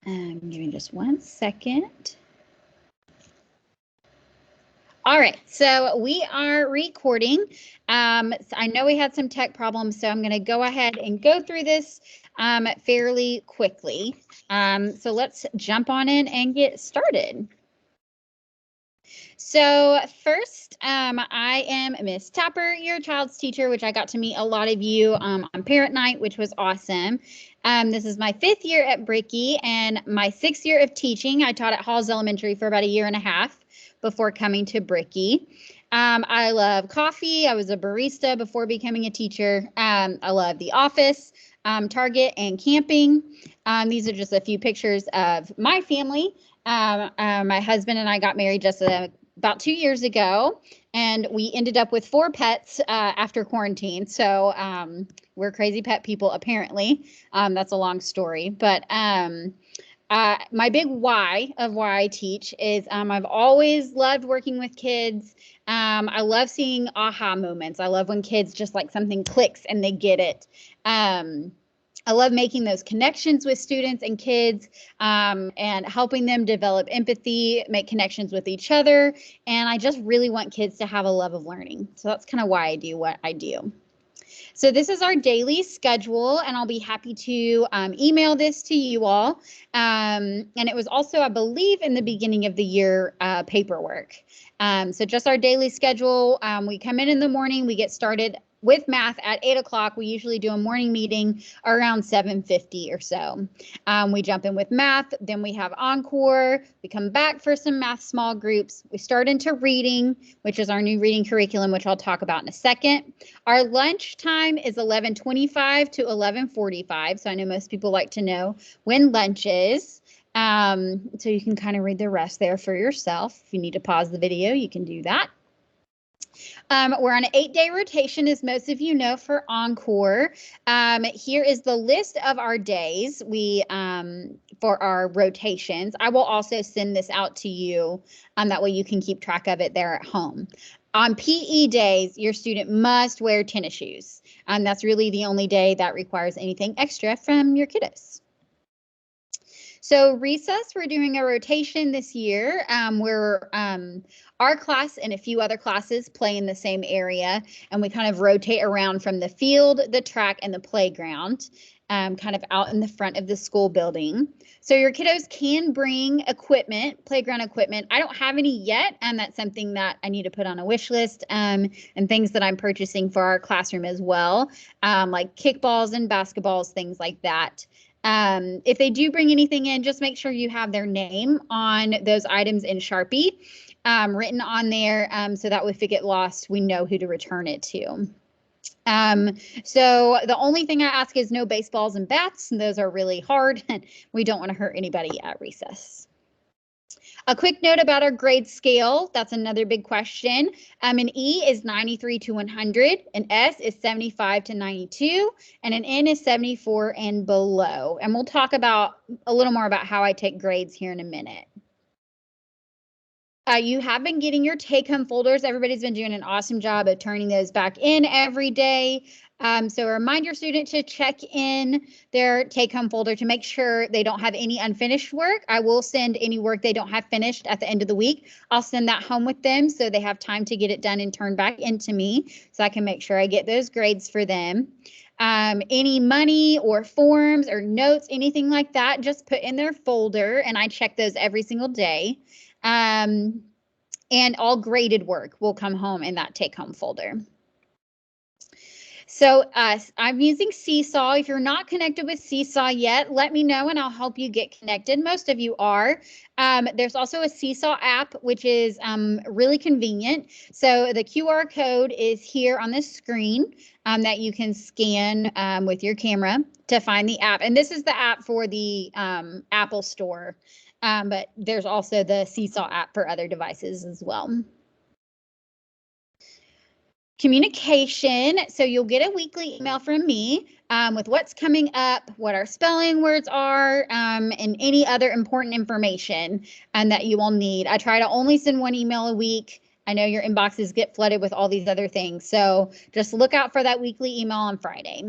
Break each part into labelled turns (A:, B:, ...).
A: Give me just 1 second. All right, so we are recording. I know we had some tech problems, so I'm going to go ahead and go through this fairly quickly. So let's jump on in and get started. So first, I am Miss Tapper, your child's teacher, which I got to meet a lot of you on parent night, which was awesome. This is my 5th year at Bricky and my 6th year of teaching. I taught at Halls Elementary for about 1.5 years before coming to Bricky. I love coffee. I was a barista before becoming a teacher. I love The Office, Target, and camping. These are just a few pictures of my family. My husband and I got married just about 2 years ago, and we ended up with 4 pets after quarantine. So we're crazy pet people, apparently. That's a long story, but my big why of why I teach is I've always loved working with kids. I love seeing aha moments. I love when kids just like something clicks and they get it. I love making those connections with students and kids and helping them develop empathy, make connections with each other. And I just really want kids to have a love of learning. So that's kind of why I do what I do. So this is our daily schedule, and I'll be happy to email this to you all. And it was also, I believe, in the beginning of the year paperwork. So just our daily schedule. We come in the morning, we get started with math at 8 o'clock. We usually do a morning meeting around 7:50 or so. We jump in with math, then we have encore. We come back for some math small groups. We start into reading, which is our new reading curriculum, which I'll talk about in a second. Our lunch time is 11:25 to 11:45. So I know most people like to know when lunch is. So you can kind of read the rest there for yourself. If you need to pause the video, you can do that. We're on an 8-day rotation, as most of you know, for Encore. Here is the list of our days for our rotations. I will also send this out to you. That way you can keep track of it there at home. On PE days, your student must wear tennis shoes. That's really the only day that requires anything extra from your kiddos. So recess, we're doing a rotation this year where our class and a few other classes play in the same area, and we kind of rotate around from the field, the track, and the playground, kind of out in the front of the school building. So your kiddos can bring equipment, playground equipment. I don't have any yet, and that's something that I need to put on a wish list, and things that I'm purchasing for our classroom as well, like kickballs and basketballs, things like that. If they do bring anything in, just make sure you have their name on those items in Sharpie written on there, so that if it get lost, we know who to return it to. So the only thing I ask is no baseballs and bats, and those are really hard, and we don't want to hurt anybody at recess. A quick note about our grade scale. That's another big question. An E is 93 to 100, an S is 75 to 92, and an N is 74 and below. And we'll talk about a little more about how I take grades here in a minute. You have been getting your take-home folders. Everybody's been doing an awesome job of turning those back in every day. So remind your student to check in their take-home folder to make sure they don't have any unfinished work. I will send any work they don't have finished at the end of the week. I'll send that home with them so they have time to get it done and turned back into me so I can make sure I get those grades for them. Any money or forms or notes, anything like that, just put in their folder, and I check those every single day. And all graded work will come home in that take-home folder. So I'm using Seesaw. If you're not connected with Seesaw yet, let me know and I'll help you get connected. Most of you are. There's also a Seesaw app, which is really convenient. So the QR code is here on the screen that you can scan with your camera to find the app. And this is the app for the Apple Store. But there's also the Seesaw app for other devices as well. Communication. So you'll get a weekly email from me with what's coming up, what our spelling words are, and any other important information that you will need. I try to only send 1 email a week. I know your inboxes get flooded with all these other things. So just look out for that weekly email on Friday.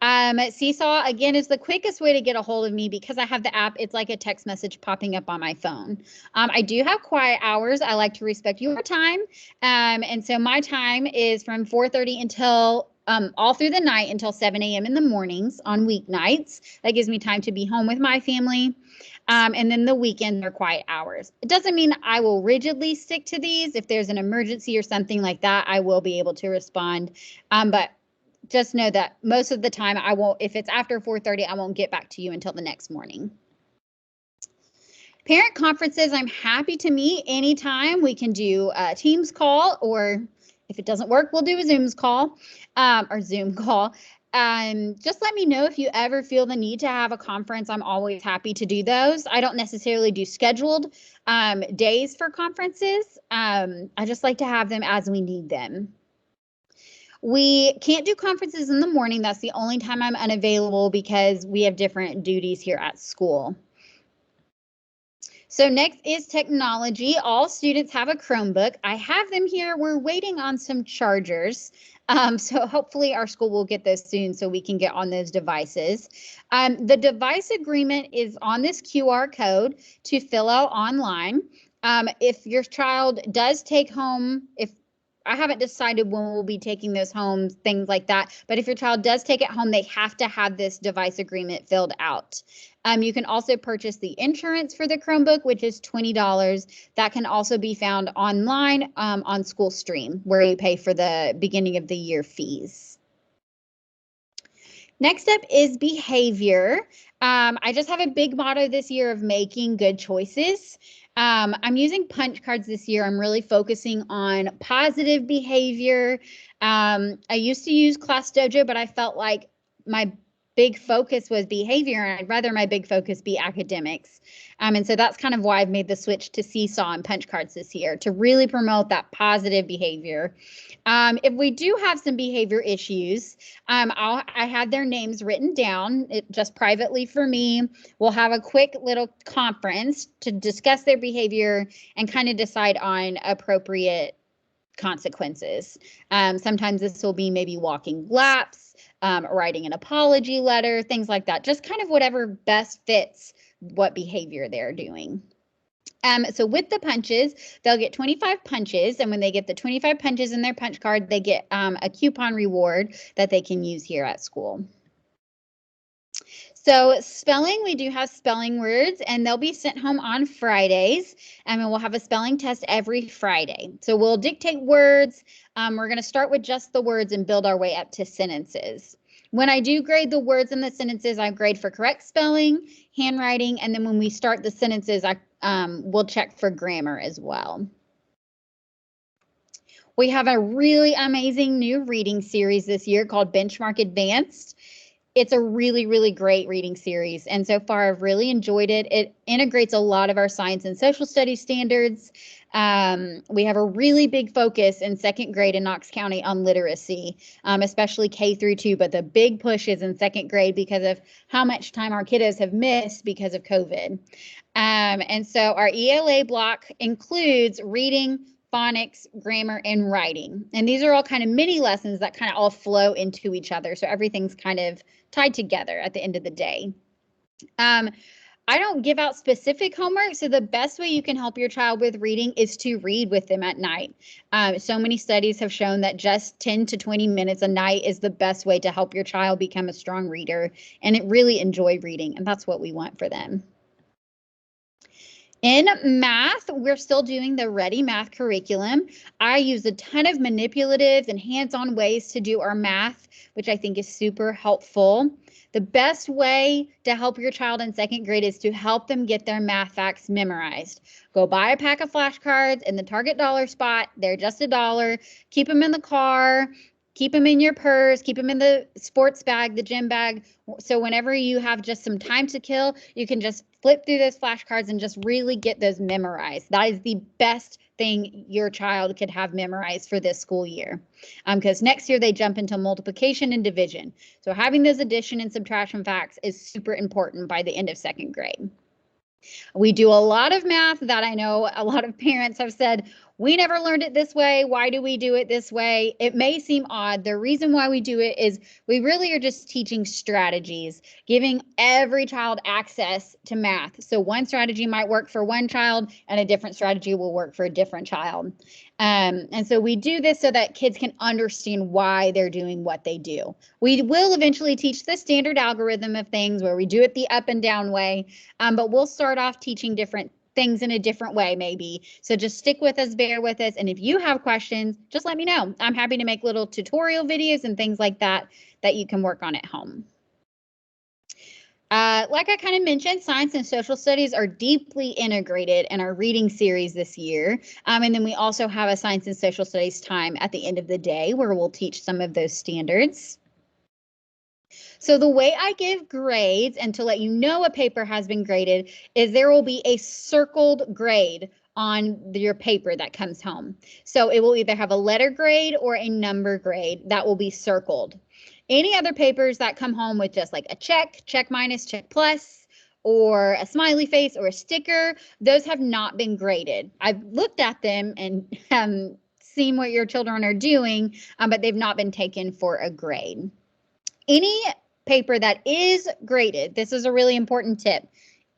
A: Seesaw, again, is the quickest way to get a hold of me because I have the app. It's like a text message popping up on my phone. I do have quiet hours. I like to respect your time. And so my time is from 4:30 until all through the night until 7 a.m. in the mornings on weeknights. That gives me time to be home with my family. And then the weekends are quiet hours. It doesn't mean I will rigidly stick to these. If there's an emergency or something like that, I will be able to respond. But just know that most of the time I won't, if it's after 4:30, I won't get back to you until the next morning. Parent conferences, I'm happy to meet anytime. We can do a Teams call, or if it doesn't work, we'll do a Zoom call. Just let me know if you ever feel the need to have a conference. I'm always happy to do those. I don't necessarily do scheduled days for conferences. I just like to have them as we need them. We can't do conferences in the morning. That's the only time I'm unavailable because we have different duties here at school. So next is technology. All students have a Chromebook. I have them here. We're waiting on some chargers. So hopefully our school will get those soon so we can get on those devices. The device agreement is on this QR code to fill out online. If your child does take home, I haven't decided when we'll be taking those home, things like that. But if your child does take it home, they have to have this device agreement filled out. You can also purchase the insurance for the Chromebook, which is $20. That can also be found online on School Stream, where you pay for the beginning of the year fees. Next up is behavior. I just have a big motto this year of making good choices. I'm using punch cards this year. I'm really focusing on positive behavior. I used to use Class Dojo, but I felt like my big focus was behavior, and I'd rather my big focus be academics. And so that's kind of why I've made the switch to Seesaw and punch cards this year, to really promote that positive behavior. If we do have some behavior issues, I have their names written down just privately for me. We'll have a quick little conference to discuss their behavior and kind of decide on appropriate consequences. Sometimes this will be maybe walking laps, writing an apology letter, things like that. Just kind of whatever best fits what behavior they're doing. So with the punches, they'll get 25 punches, and when they get the 25 punches in their punch card, they get a coupon reward that they can use here at school. So spelling, we do have spelling words, and they'll be sent home on Fridays, and we'll have a spelling test every Friday. So we'll dictate words. We're going to start with just the words and build our way up to sentences. When I do grade the words and the sentences, I grade for correct spelling, handwriting, and then when we start the sentences, we'll check for grammar as well. We have a really amazing new reading series this year called Benchmark Advanced. It's a really, really great reading series, and so far I've really enjoyed it. It integrates a lot of our science and social studies standards. We have a really big focus in second grade in Knox County on literacy, especially K through 2, but the big push is in second grade because of how much time our kiddos have missed because of COVID. And so our ELA block includes reading, phonics, grammar, and writing. And these are all kind of mini lessons that kind of all flow into each other. So everything's kind of tied together at the end of the day. I don't give out specific homework, so the best way you can help your child with reading is to read with them at night. So many studies have shown that just 10 to 20 minutes a night is the best way to help your child become a strong reader and really enjoy reading, and that's what we want for them. In math, we're still doing the Ready Math curriculum. I use a ton of manipulative and hands-on ways to do our math, which I think is super helpful. The best way to help your child in second grade is to help them get their math facts memorized. Go buy a pack of flashcards in the Target dollar spot. They're just $1. Keep them in the car. Keep them in your purse, keep them in the sports bag, the gym bag. So whenever you have just some time to kill, you can just flip through those flashcards and just really get those memorized. That is the best thing your child could have memorized for this school year. Because next year they jump into multiplication and division. So having those addition and subtraction facts is super important by the end of second grade. We do a lot of math that I know a lot of parents have said, we never learned it this way. Why do we do it this way? It may seem odd. The reason why we do it is we really are just teaching strategies, giving every child access to math. So one strategy might work for one child and a different strategy will work for a different child. And so we do this so that kids can understand why they're doing what they do. We will eventually teach the standard algorithm of things where we do it the up and down way, but we'll start off teaching different things in a different way maybe. So just stick with us, bear with us. And if you have questions, just let me know. I'm happy to make little tutorial videos and things like that that you can work on at home. Like I kind of mentioned, science and social studies are deeply integrated in our reading series this year. And then we also have a science and social studies time at the end of the day where we'll teach some of those standards. So the way I give grades and to let you know a paper has been graded is there will be a circled grade on your paper that comes home. So it will either have a letter grade or a number grade that will be circled. Any other papers that come home with just like a check, check minus, check plus, or a smiley face or a sticker, those have not been graded. I've looked at them and seen what your children are doing, but they've not been taken for a grade. Any paper that is graded, this is a really important tip,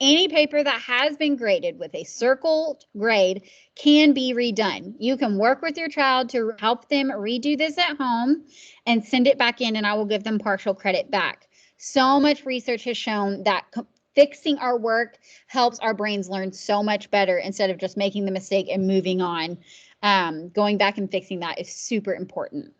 A: any paper that has been graded with a circled grade can be redone. You can work with your child to help them redo this at home and send it back in, and I will give them partial credit back. So much research has shown that fixing our work helps our brains learn so much better instead of just making the mistake and moving on. Going back and fixing that is super important.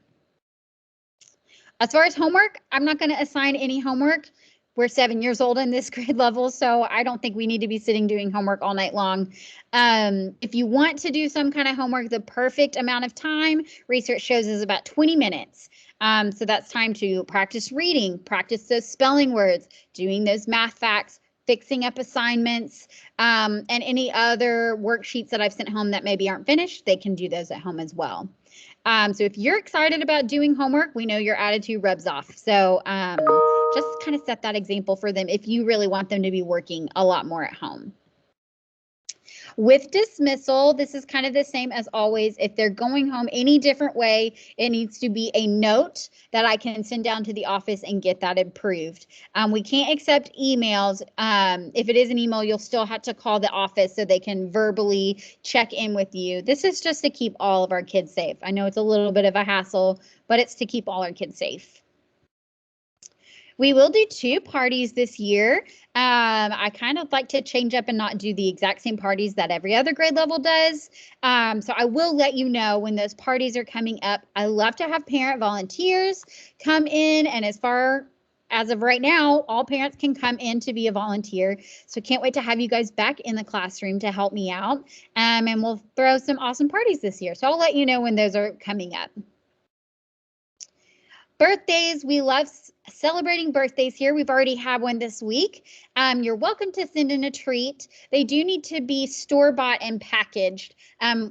A: As far as homework, I'm not going to assign any homework. We're 7 years old in this grade level, so I don't think we need to be sitting doing homework all night long. If you want to do some kind of homework, the perfect amount of time, research shows, is about 20 minutes. So that's time to practice reading, practice those spelling words, doing those math facts, fixing up assignments, and any other worksheets that I've sent home that maybe aren't finished, they can do those at home as well. So if you're excited about doing homework, we know your attitude rubs off. So just kind of set that example for them if you really want them to be working a lot more at home. With dismissal, this is kind of the same as always. If they're going home any different way, it needs to be a note that I can send down to the office and get that approved. We can't accept emails. If it is an email, you'll still have to call the office so they can verbally check in with you. This is just to keep all of our kids safe. I know it's a little bit of a hassle, but it's to keep all our kids safe. We will do 2 parties this year. I kind of like to change up and not do the exact same parties that every other grade level does. So I will let you know when those parties are coming up. I love to have parent volunteers come in, and as of right now, all parents can come in to be a volunteer. So can't wait to have you guys back in the classroom to help me out. And we'll throw some awesome parties this year. So I'll let you know when those are coming up. Birthdays, we love celebrating birthdays here. We've already had one this week. You're welcome to send in a treat. They do need to be store-bought and packaged.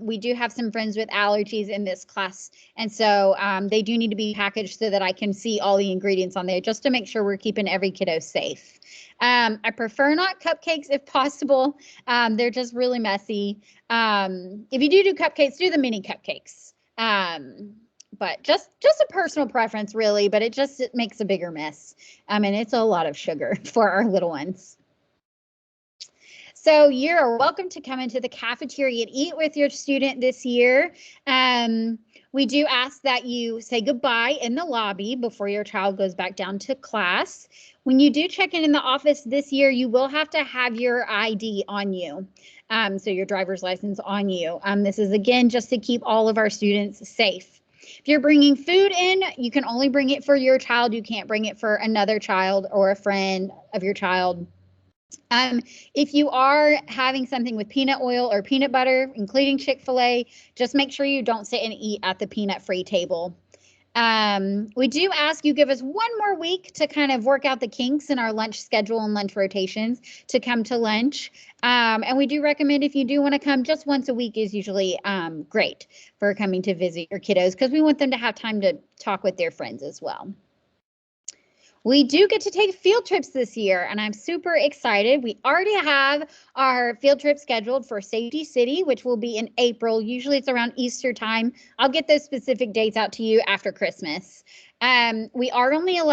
A: We do have some friends with allergies in this class, and so they do need to be packaged so that I can see all the ingredients on there just to make sure we're keeping every kiddo safe. I prefer not cupcakes if possible. They're just really messy. If you do cupcakes, do the mini cupcakes. But just a personal preference, really, but it makes a bigger mess. And it's a lot of sugar for our little ones. So you're welcome to come into the cafeteria and eat with your student this year. We do ask that you say goodbye in the lobby before your child goes back down to class. When you do check in the office this year, you will have to have your ID on you. So your driver's license on you. This is, again, just to keep all of our students safe. If you're bringing food in, you can only bring it for your child. You can't bring it for another child or a friend of your child. If you are having something with peanut oil or peanut butter, including Chick-fil-A, just make sure you don't sit and eat at the peanut-free table. We do ask you give us 1 more week to kind of work out the kinks in our lunch schedule and lunch rotations to come to lunch. And we do recommend if you do want to come, just once a week is usually great for coming to visit your kiddos because we want them to have time to talk with their friends as well. We do get to take field trips this year, and I'm super excited. We already have our field trip scheduled for Safety City, which will be in April. Usually it's around Easter time. I'll get those specific dates out to you after Christmas. We are only allowed